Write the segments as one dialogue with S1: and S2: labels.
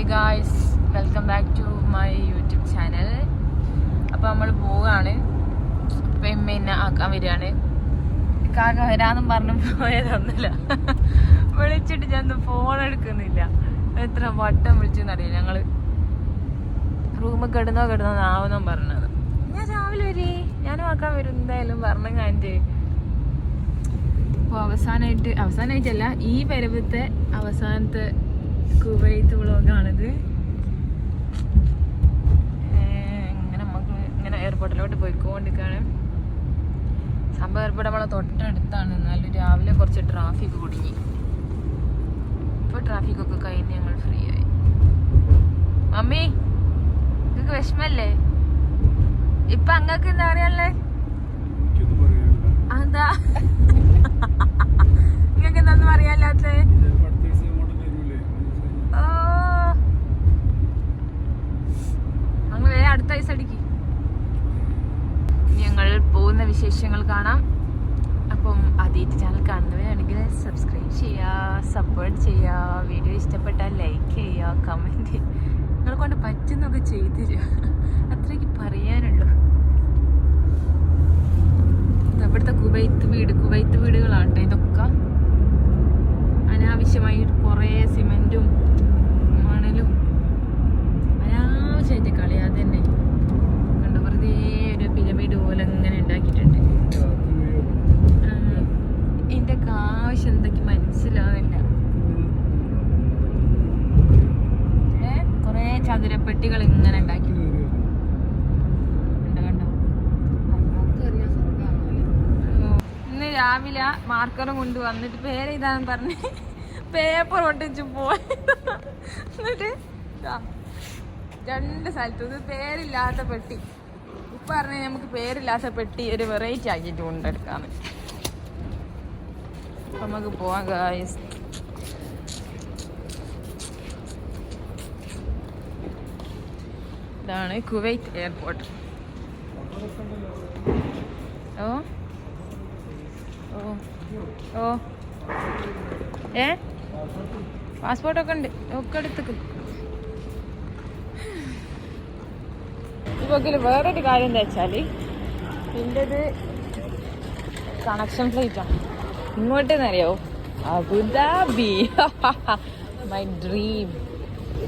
S1: Hi guys, welcome back to my YouTube channel. അപ്പോൾ നമ്മൾ പോവുകയാണ്. ഇപ്പം എന്നെ ആക്കാൻ വരികയാണ്. കാക്ക വരാമെന്നും പറഞ്ഞു പോയതൊന്നുമില്ല. വിളിച്ചിട്ട് ഞാൻ ഫോൺ എടുക്കുന്നില്ല. എത്ര വട്ടം വിളിച്ചെന്നറിയില്ല. ഞങ്ങൾ റൂമിൽ കിടന്നോ പറഞ്ഞത്. ഞാൻ രാവിലെ വരേ, ഞാനും ആക്കാൻ വരും എന്തായാലും പറഞ്ഞു കഴിഞ്ഞിട്ട്. അപ്പോൾ അവസാനമായിട്ടല്ല, ഈ പരവത്തെ അവസാനത്തെ കുവൈത്ത് വ്ളോഗാണിത്. ഇങ്ങനെ എയർപോർട്ടിലോട്ട് പോയിക്കൊണ്ടിരിക്കുകയാണ്. സംഭവം എയർപോർട്ട് നമ്മളെ തൊട്ടടുത്താണ്. എന്നാലും രാവിലെ കുറച്ച് ട്രാഫിക് കുടുങ്ങി. ഇപ്പോൾ ട്രാഫിക്കൊക്കെ കഴിഞ്ഞ് ഞങ്ങൾ ഫ്രീ ആയി. മമ്മി, നിങ്ങൾക്ക് വിഷമല്ലേ? ഇപ്പൊ അങ്ങക്ക് എന്താ പറയാനുള്ളേ? എന്താ നിങ്ങൾക്ക് എന്താന്ന് പറയാല്ലാത്തേ? അങ്ങ് വേറെ അടുത്ത ഐസ് അടിക്ക്. ഞങ്ങൾ പോകുന്ന വിശേഷങ്ങൾ കാണാം. അപ്പം ആദ്യമായിട്ട് ചാനൽ കാണുന്നവരാണെങ്കിൽ സബ്സ്ക്രൈബ് ചെയ്യുക, സപ്പോർട്ട് ചെയ്യുക, വീഡിയോ ഇഷ്ടപ്പെട്ടാൽ ലൈക്ക് ചെയ്യുക, കമൻറ്റ് ചെയ്യുക. നിങ്ങളെ കൊണ്ട് പറ്റുന്നൊക്കെ ചെയ്തു തരിക. അത്രയ്ക്ക് പറയാനുള്ളൂ. ഇവിടുത്തെ കുവൈത്ത് വീടുകളാണ് ഇതൊക്കെ. അനാവശ്യമായി കുറേ സിമെന്റും മണലും അനാവശ്യമായിട്ട് കളയാതെ തന്നെ കണ്ടു. വെറുതെ ഒരു പിരമിഡ് പോലെ ഇങ്ങനെ ഉണ്ടാക്കിയിട്ടുണ്ട്. ഇതിന്റെ ആവശ്യം എന്തൊക്കെ മനസ്സിലാവുന്നില്ല. കുറേ ചതുരപ്പെട്ടികൾ ഇങ്ങനെ ഉണ്ടാക്കി. ഇന്ന് രാവിലെ മാർക്കറും കൊണ്ട് വന്നിട്ട് പേരെഴുതാന്ന് പറഞ്ഞ് പേപ്പർ ഒട്ടിച്ച് പോയി. എന്നിട്ട് രണ്ട് സ്ഥലത്തും ഇത് പേരില്ലാത്ത പെട്ടി. ഇപ്പൊ പറഞ്ഞ നമുക്ക് പേരില്ലാത്ത പെട്ടി ഒരു വെറൈറ്റി ആക്കിയിട്ട് കൊണ്ടെടുക്കാന്ന്. അപ്പൊ നമുക്ക് പോവാം ഗായ്സ്. ഇതാണ് കുവൈത്ത് എയർപോർട്ട്. ഓ ഓ ഓ പാസ്പോർട്ടൊക്കെ ഉണ്ട്, ഒക്കെ എടുത്തേക്ക്. ഇപ്പൊക്കിൽ വേറൊരു കാര്യം എന്താ വെച്ചാൽ, ഇതിൻ്റെത് കണക്ഷൻ ഫ്ലൈറ്റാണ്. ഇങ്ങോട്ടെന്നറിയോ? അബുദാബി. My dream.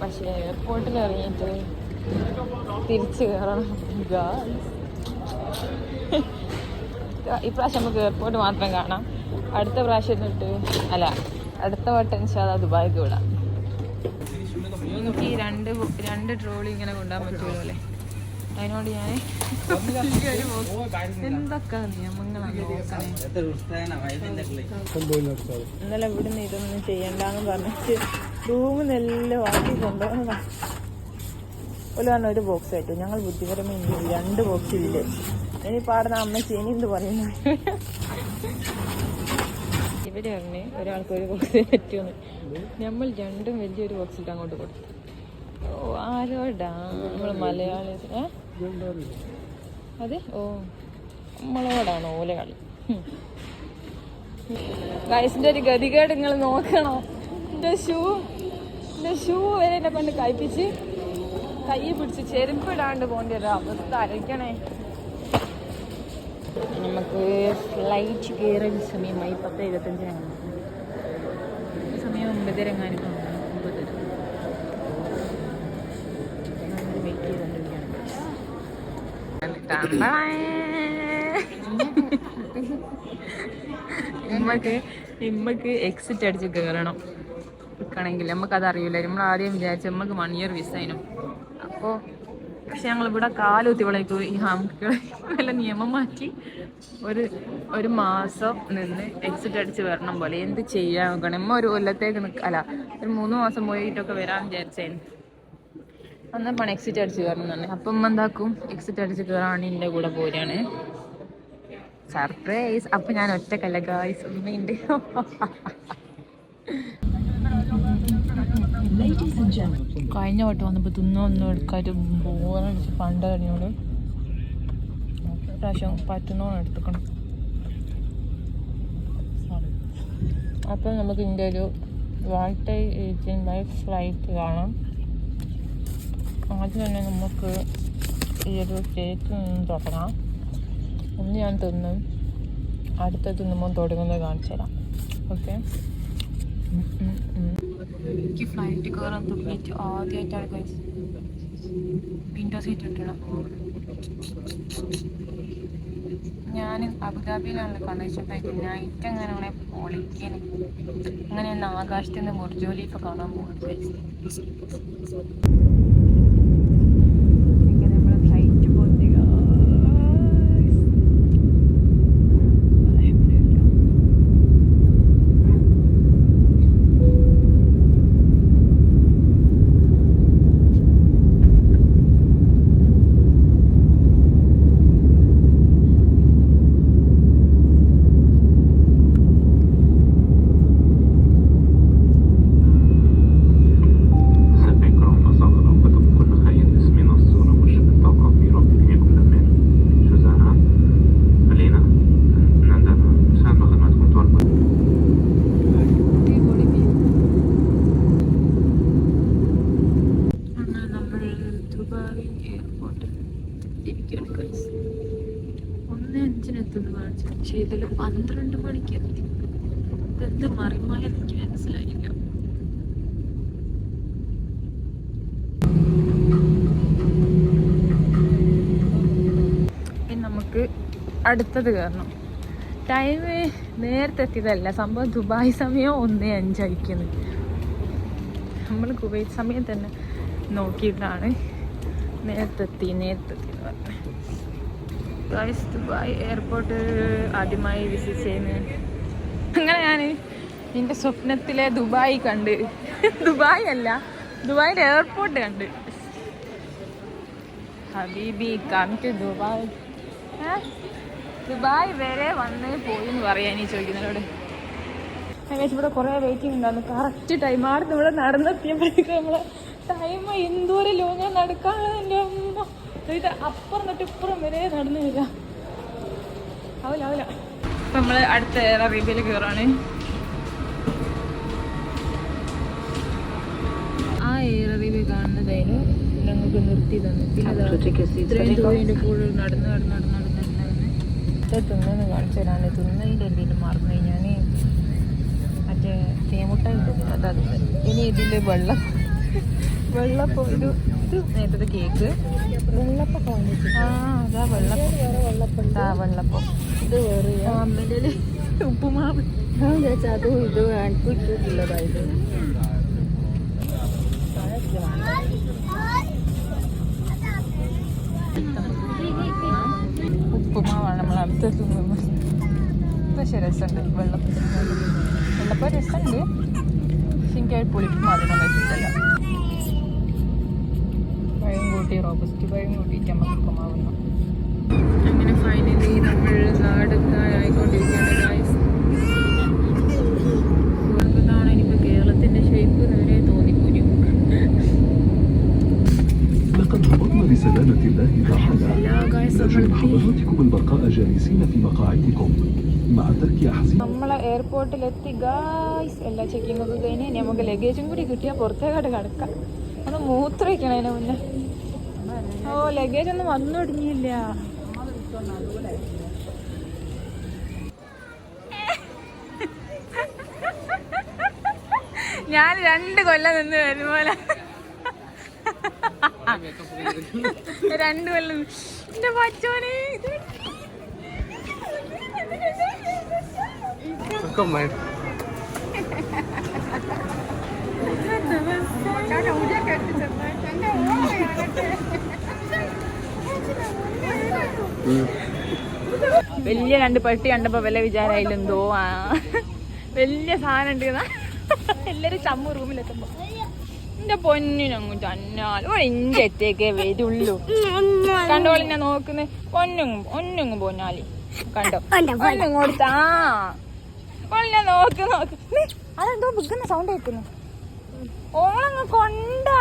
S1: പക്ഷേ എയർപോർട്ടിൽ ഇറങ്ങിയിട്ട് തിരിച്ച് കയറണം. ഇപ്രാവശ്യം നമുക്ക് എയർപോർട്ട് മാത്രം കാണാം. അടുത്ത പ്രാവശ്യം തൊട്ട് അടുത്ത വട്ടം ഇൻഷാല്ലാ ദുബായിക്ക് വിടാം. എനിക്ക് രണ്ട് ട്രോളി ഇങ്ങനെ കൊണ്ടുപോകാൻ പറ്റുമല്ലോ അല്ലേ? അതിനോട് ഞാൻ എന്തൊക്കെ നിയമങ്ങളാണ് നോക്കണേ. ഇന്നലെ ഇവിടുന്ന് ഇതൊന്നും ചെയ്യണ്ടെന്ന് പറഞ്ഞിട്ട് റൂമിൽ നെല്ലാം ആക്കി കൊണ്ടുപോകുന്നതാണ്. ഒരു പറഞ്ഞ ഒരു ബോക്സ് ആയിട്ടു. ഞങ്ങൾ ബുദ്ധിപരമായി 2 ബോക്സ് ഇല്ലേ. ഇനി പാടുന്ന അമ്മച്ചി ഇനി എന്ത് പറയുന്നു? ഇവര് പറഞ്ഞ് ഒരാൾക്ക് ഒരു ബോക്സ് പറ്റുമെന്ന്. നമ്മൾ രണ്ടും വലിയൊരു ബോക്സിട്ട് അങ്ങോട്ട് കൊടുത്തു. ഓ ആരോടാ നമ്മൾ മലയാളി? അതെ, ഓ നമ്മളോടാണ് ഓല കളി. ഗൈസിന്റെ ഒരു ഗതികേട് നിങ്ങൾ നോക്കണോ? എൻ്റെ ഷൂ വരെ എന്നെ കൊണ്ട് കഴിപ്പിച്ച് കൈ പിടിച്ച് ചെരുപ്പിടാണ്ട് പോകേണ്ട ഒരു അവസ്ഥ ആലോചിക്കണേ. നമുക്ക് ഫ്ലൈറ്റ് കയറുന്ന സമയമായി 10:25. സമയം 9:30 എങ്ങാനും. 9:30 വെയിറ്റ് ചെയ്തുകൊണ്ടിരിക്കുകയാണ്. ഇമ്മക്ക് എക്സിറ്റ് അടിച്ച് കയറണം നിൽക്കണമെങ്കിൽ. നമുക്കത് അറിയില്ല. നമ്മൾ ആദ്യം വിചാരിച്ച നമുക്ക് 1 ഇയർ വിസ അതിനും. അപ്പോൾ പക്ഷെ ഞങ്ങളിവിടെ കാലൂത്തിവളേക്ക് ഈ ഹാംകളെ വല്ല നിയമം മാറ്റി ഒരു മാസം നിന്ന് എക്സിറ്റ് അടിച്ച് വരണം പോലെ. എന്ത് ചെയ്യാൻ നോക്കണം. ഒരു കൊല്ലത്തേക്ക് ഒരു 3 മാസം പോയിട്ടൊക്കെ വരാൻ വിചാരിച്ചേന്. അന്നപ്പോൾ എക്സിറ്റ് അടിച്ച് കയറണം തന്നെ. അപ്പം എന്താക്കും, എക്സിറ്റ് അടിച്ച് കയറാണ് എൻ്റെ കൂടെ പോരാണ്. സർപ്രൈസ്. അപ്പം ഞാൻ ഒറ്റക്കല്ല ഗായ്സ്, ഉമ്മയുണ്ട്. കഴിഞ്ഞ വട്ടം വന്നപ്പോൾ തിന്നൊന്നും എടുക്കാറ്റ് ബോറടിച്ച് പണ്ട് കഴിഞ്ഞോട് പ്രാവശ്യം പറ്റുന്നോണം എടുത്തുക്കണം. അപ്പം നമുക്ക് ഇതിൻ്റെ ഒരു 1 day 18 by ഫ്ലൈറ്റ് കാണാം. ആദ്യം തന്നെ നമുക്ക് ഈ ഒരു കേക്ക് തുടങ്ങാം. ഒന്ന് ഞാൻ തിന്നും, അടുത്ത തിന്നുമ്പോൾ തുടങ്ങുന്നത് കാണിച്ചു തരാം. ഓക്കെ, എനിക്ക് ഫ്ലൈറ്റ് കയറാൻ തുടങ്ങിയിട്ട് ആദ്യമായിട്ടാണ് വിൻഡോ സീറ്റ് ഇട്ടണം. ഞാൻ അബുദാബിയിലാണല്ലോ കണ്ടീഷൻ നൈറ്റ് അങ്ങനെ പൊളിക്കാൻ അങ്ങനെ ഒന്ന് ആകാശത്ത് നിന്ന് ബുർജ് ഖലീഫ കാണാൻ പോകുന്നത്. ഇങ്ങനെ നമ്മൾ ഫ്ലൈറ്റ് പോകുന്നത് പക്ഷേ ഇതിൽ 12 മണിക്ക് എത്തി. ഇതെന്ത് മറിമായ എനിക്ക് മനസ്സിലായില്ല. ഇനി നമുക്ക് അടുത്തത് കയറണം. ടൈം നേരത്തെ എത്തിയതല്ല, സംഭവം ദുബായ് സമയം 1:05 അയക്കുന്നത്. നമ്മൾ കുവൈറ്റ് സമയം തന്നെ നോക്കിയിട്ടാണ് നേരത്തെ എത്തി എന്ന് പറഞ്ഞത്. ദുബായ് എയർപോർട്ട് ആദ്യമായി വിസിറ്റ് ചെയ്യുന്നത്. അങ്ങനെ ഞാൻ എൻ്റെ സ്വപ്നത്തിലെ ദുബായ് കണ്ട്, ദുബായ് അല്ല ദുബായിൻ്റെ എയർപോർട്ട് കണ്ട്. ഹബീബി കം ടു ദുബായ്. ദുബായ് വരെ വന്ന് പോയി എന്ന് പറയാൻ ഈ ചോദിക്കുന്നതിനോട്. ഇവിടെ കുറേ വെയിറ്റിംഗ് ഉണ്ടായിരുന്നു. കറക്റ്റ് ടൈം ആടുന്ന് ഇവിടെ നടന്നെത്തിയപ്പോഴേക്കും നമ്മളെ ടൈം എന്തോരം ലോങ്ങ നടക്കാനുള്ള എൻ്റെ അമ്മ. ഇത് അപ്പുറം തൊട്ട് ഇപ്പുറം വരെ നടന്നു വരിക. ആവില്ല. ഇപ്പം നമ്മൾ അടുത്ത എയർ അറേബ്യയിൽ കയറാണ്. ആ എയർ അറേബ്യ കാണുന്നതായിരുന്നു ഞങ്ങൾക്ക് നിർത്തി തന്നു. ഇത്രയും ദൂരം കൂടുതൽ നടന്ന് തിന്നു കാണിച്ചു തരാണ്. തിന്നതിൻ്റെ എന്തെങ്കിലും മറന്നു കഴിഞ്ഞാൽ മറ്റേ തേമുട്ടായി തിന്നു അതത്. ഇനി ഇതിൽ വെള്ളപ്പം ഇത് നേരത്തെ കേക്ക് വെള്ളപ്പം. അതാ വെള്ളപ്പം. ഇത് വേറെ അമ്മേൻ്റെ ഉപ്പുമാവ്. അതും ഇത് ഇട്ടിട്ടുള്ളതായത് ഉപ്പുമാവാണ് നമ്മൾ അടുത്ത് തിന്നുന്നത്. പക്ഷേ രസമുണ്ട്. വെള്ളപ്പം രസമുണ്ട്. പക്ഷെ എനിക്ക് ഒരു പുളിപ്പ് മാത്രം വെച്ചിട്ടില്ല. പഴം കൂട്ടി റോബസ്റ്റ് പഴം കൂട്ടിയിട്ട് നമുക്ക് ഉപ്പുമാവുന്നു. അങ്ങനെ ഫൈനലി നമ്മൾ നാടൊക്കെയായിക്കൊണ്ടിരിക്കുകയാണ് ഗൈസ്. ഇതാണ് എനിക്ക് കേരളത്തിൻ്റെ ഷേപ്പ് നേരെ തോന്നിപ്പോരും.
S2: لقد هبطنا بسلامة الله تعالى. نرجو حضراتكم البقاء جالسين في مقاعدكم مع ترك أحزمة.
S1: നമ്മളെ എയർപോർട്ടിലെത്തി ഗൈസ്. എല്ലാ ചെക്കിംഗ് ഒക്കെ കഴിഞ്ഞ് നമുക്ക് ലഗേജും കൂടി കിട്ടിയാൽ പുറത്തേക്കാട്ട് കിടക്കാം. ഒന്ന് മൂത്രമൊഴിക്കണം അതിന് മുന്നേ. ലഗേജ് ഒന്നും വന്നു തുടങ്ങിയില്ല. ഞാൻ 2 കൊല്ലം നിന്ന് വരുമ്പോലെ 2 കൊല്ലം എന്റെ പച്ചോനെ. വലിയ 2 പട്ടി കണ്ടപ്പോ വല്ല വിചാരായില്ലെന്തോ വലിയ സാധനം ഉണ്ട്. എല്ലാരും ചമ്മു റൂമിലെത്തുമ്പോ എന്റെ പൊന്നിനങ്ങോട്ട് അന്നാലും ഇഞ്ചത്തേക്കേ വരുള്ളൂ. കണ്ടോളിനെ നോക്കുന്നേ. ഒന്നും പോന്നാലി കണ്ടോ ഒന്നും കൊടുത്താ ഓളിനെ നോക്ക്. അതെന്തോ ബിക്കുന്ന സൗണ്ട് കേൾക്കുന്നു. ഓളങ്ങ് കൊണ്ടാ.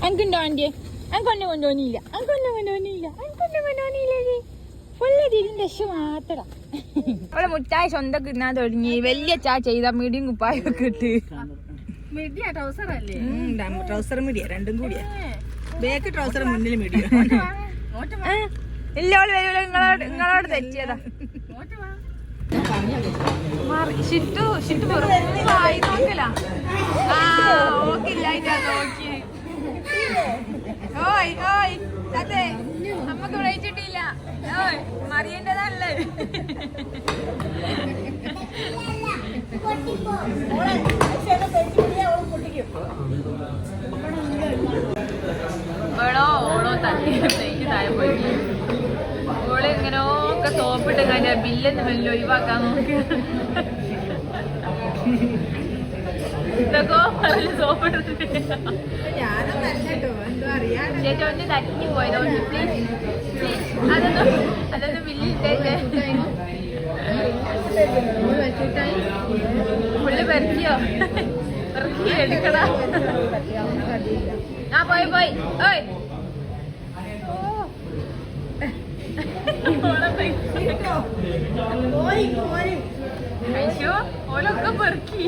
S1: എനിക്കുണ്ടോ ആന്റിയെ? എനിക്കൊന്നും കൊണ്ടുപോന്നില്ല. ഫുള്ള് തിരിഞ്ഞ മാത്രം. അവളെ മുട്ടായി സ്വന്തം തിന്നാൻ തുടങ്ങി. വലിയ ചാ ചെയ്ത മീഡിയം കുപ്പായൊക്കെ ഇട്ട്. ട്രൗസർ മിടിയാ രണ്ടും കൂടിയാ.
S3: ബേക്ക് ട്രൗസർ മുന്നിൽ മീഡിയം.
S1: ഇല്ല ഓള് വരൂല, നിങ്ങളോട് തെറ്റിയതാ. ഷിട്ടു നോക്കല ഓക്കില്ല നോക്കി. ഓയ് ഓയ് അതെ നമ്മക്ക് വിളിച്ചിട്ടില്ല. ഓയ് മറിയന്റെതല്ലേ. ഓളോ തട്ടി താഴെ പോയി. ഓള് ഇങ്ങനെ ഒക്കെ സോപ്പിട്ട് കഴിഞ്ഞ ബില്ലെന്ന് വലിയ ഒഴിവാക്കാൻ നോക്കി. ഇതൊക്കെ സോപ്പിട്ട് ചേച്ചി ഒന്ന് തട്ടി പോയതോ. അതൊന്നും ബില്ലിട്ടേ പുള്ളി പെരക്കിയോ പെരക്കി എടുക്കടാ. ആ പോയി ഓയ് കഴിച്ചു. ഓലൊക്കെ പെറുക്കി.